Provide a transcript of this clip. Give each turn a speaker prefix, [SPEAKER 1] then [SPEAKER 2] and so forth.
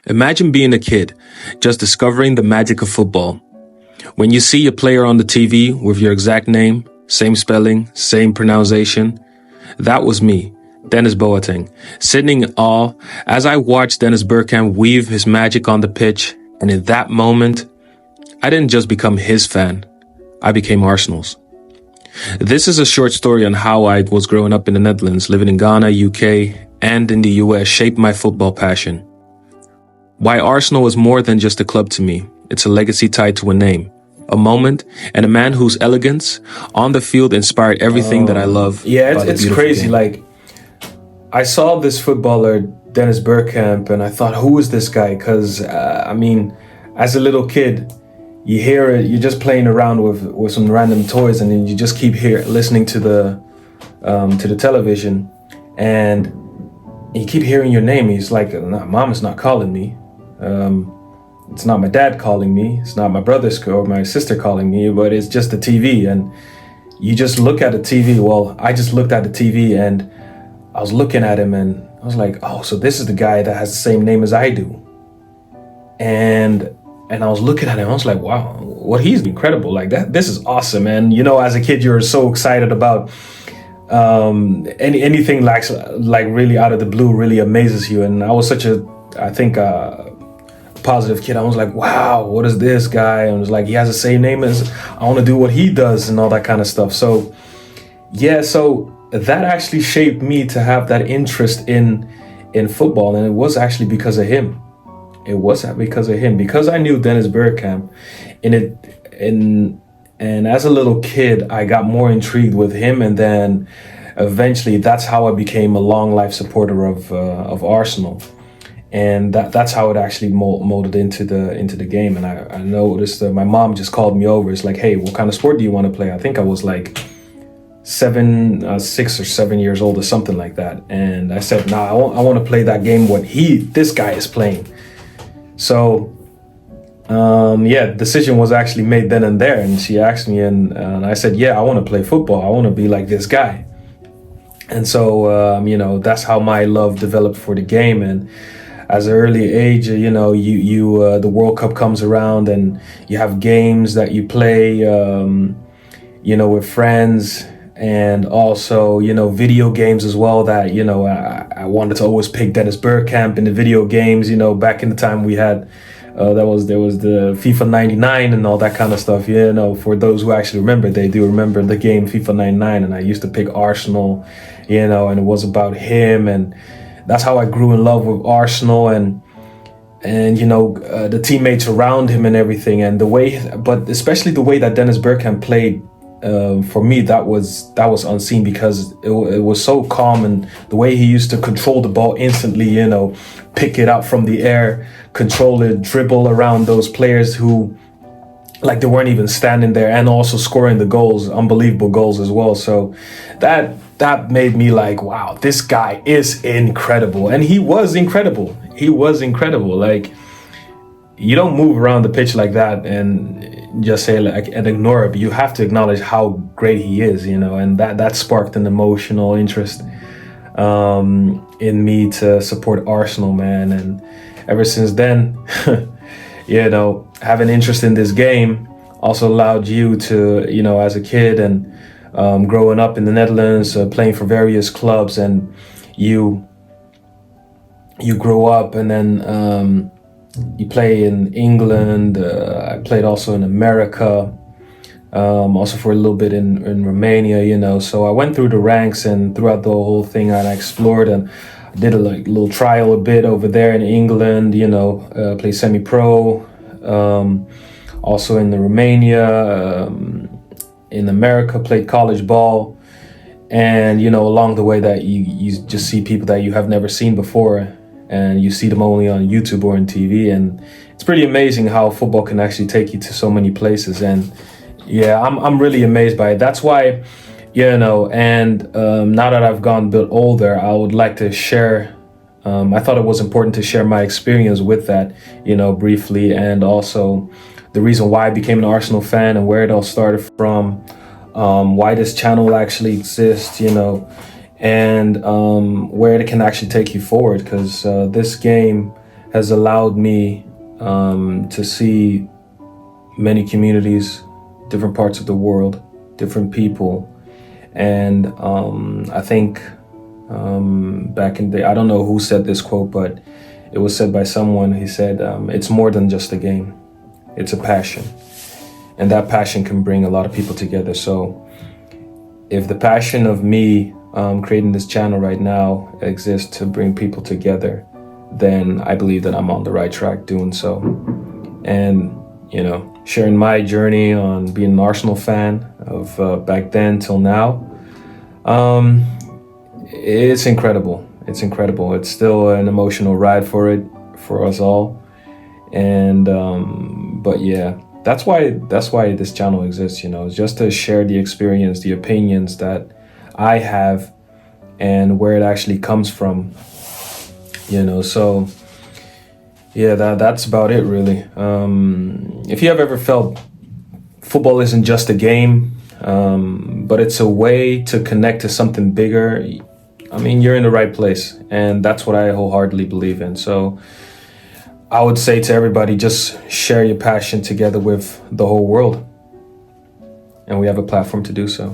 [SPEAKER 1] Imagine being a kid, just discovering the magic of football. When you see a player on the TV with your exact name, same spelling, same pronunciation, that was me, Dennis Boateng, sitting in awe as I watched Dennis Bergkamp weave his magic on the pitch, and in that moment, I didn't just become his fan, I became Arsenal's. This is a short story on how I was growing up in the Netherlands, living in Ghana, UK, and in the US shaped my football passion. Why Arsenal is more than just a club to me. It's a legacy tied to a name, a moment, and a man whose elegance on the field inspired everything that I love.
[SPEAKER 2] Yeah, it's crazy.
[SPEAKER 1] Game.
[SPEAKER 2] Like, I saw this footballer, Dennis Bergkamp, and I thought, who is this guy? Because, as a little kid, you hear it, you're just playing around with some random toys, and then you just keep listening to the television, and you keep hearing your name. He's like, nah, Mom is not calling me. It's not my dad calling me. It's not my brother or my sister calling me, but it's just the TV. And you just look at the TV. Well, I just looked at the TV and I was looking at him and I was like, oh, so this is the guy that has the same name as I do. And I was looking at him. I was like, wow, he's incredible. Like that. This is awesome. And as a kid, you're so excited about anything like really out of the blue really amazes you. And I was such a positive kid. I was like, wow, what is this guy? And it was like, he has the same name as, I want to do what he does and all that kind of stuff. So that actually shaped me to have that interest in football. And it was actually because of him. Because I knew Dennis Bergkamp and as a little kid, I got more intrigued with him. And then eventually that's how I became a long life supporter of Arsenal. And that's how it actually molded into the game. And I noticed that my mom just called me over. It's like, hey, what kind of sport do you want to play? I think I was like 6 or 7 years old or something like that. And I said, nah, I want to play that game this guy is playing. So, decision was actually made then and there. And she asked me and I said, yeah, I want to play football. I want to be like this guy. And so, that's how my love developed for the game. And as an early age, the World Cup comes around and you have games that you play, with friends, and also, video games as well that, I wanted to always pick Dennis Bergkamp in the video games. Back in the time we had, there was the FIFA 99 and all that kind of stuff. For those who actually remember, they do remember the game FIFA 99, and I used to pick Arsenal, and it was about him, and that's how I grew in love with Arsenal and the teammates around him and everything, and but especially the way that Dennis Bergkamp played. For me, that was unseen, because it was so calm, and the way he used to control the ball instantly, pick it up from the air, control it, dribble around those players who, like, they weren't even standing there, and also scoring the goals, unbelievable goals as well. So that made me like, wow, this guy is incredible. And he was incredible. Like, you don't move around the pitch like that and just say and ignore it, but you have to acknowledge how great he is, and that sparked an emotional interest in me to support Arsenal, man. And ever since then, having interest in this game also allowed you to, as a kid and growing up in the Netherlands, playing for various clubs, and you grow up, and then you play in England. I played also in America, also for a little bit in Romania, so I went through the ranks, and throughout the whole thing I explored, and I did a little trial a bit over there in England, played semi-pro, also in Romania, in America, played college ball. And, along the way that you just see people that you have never seen before, and you see them only on YouTube or on TV. And it's pretty amazing how football can actually take you to so many places. And yeah, I'm really amazed by it. That's why, and now that I've gone a bit older, I would like to share, I thought it was important to share my experience with that, briefly, and also the reason why I became an Arsenal fan and where it all started from, why this channel actually exists, and where it can actually take you forward, because this game has allowed me to see many communities, different parts of the world, different people. And I think back in the day, I don't know who said this quote, but it was said by someone. He said, it's more than just a game, it's a passion. And that passion can bring a lot of people together. So if the passion of me creating this channel right now exists to bring people together, then I believe that I'm on the right track doing so. And, you know, sharing my journey on being an Arsenal fan of back then till now, it's incredible. It's incredible. It's still an emotional ride for us all. And, but yeah, that's why this channel exists, you know, just to share the experience, the opinions that I have and where it actually comes from, you know. So yeah, that's about it really. If you have ever felt football isn't just a game, but it's a way to connect to something bigger, I mean, you're in the right place. And that's what I wholeheartedly believe in. So I would say to everybody, just share your passion together with the whole world. And we have a platform to do so.